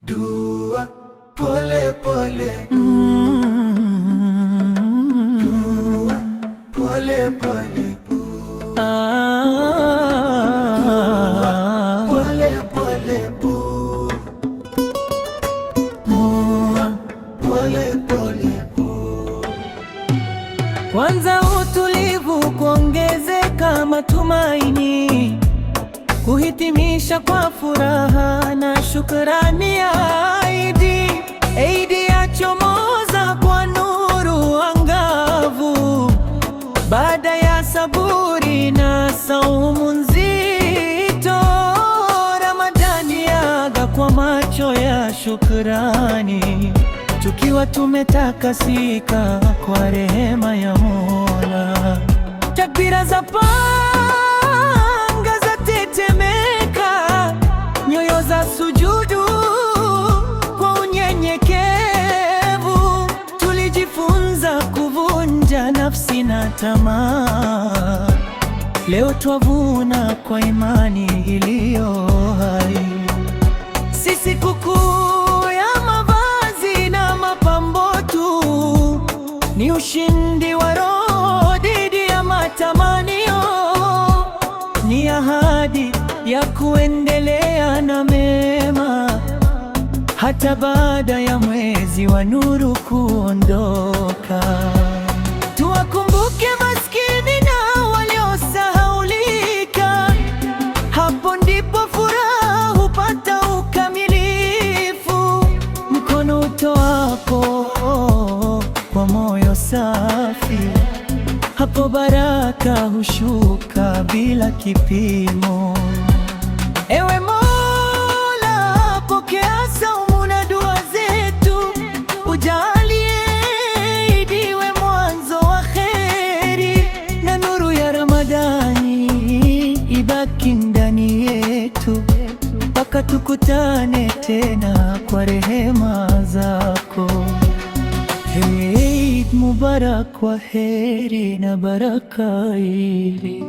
Dua pole pole, dua pole pole, pole pole, pole pole. Kwanza utulivu, kuongezeka matumaini, kuhitimisha kwa furaha na shukrani ya Eid yachomoza kwa nuru angavu, baada ya saburi na saumu nzito. Ramadhani yaga kwa macho ya shukrani, tukiwa tumetakasika kwa rehema ya Mola. Takbira za panga za tetemeka, nyoyo za sujudu kwa unyenyekevu. Tulijifunza kuvunja nafsi na tamaa, leo twavuna kwa imani iliyo hai. Si sikukuu ya mavazi na mapambo tu, ni ushindi wa roho dhidi ya matamanio. Ni ahadi ya kuendelea na mema hata baada ya mwezi wa nuru kuondoka. Tuwakumbuke maskini na waliosahaulika, hapo ndipo furaha hupata ukamilifu. Mkono utoapo kwa moyo safi, hapo baraka hushuka bila kipimo. Ewe Mola, pokea saumu na dua zetu, ujalie Eid iwe mwanzo wa kheri, na nuru ya Ramadhani ibaki ndani yetu, mpaka tukutane tena kwa rehema zako. Eid Mubarak, kwa heri na baraka hili.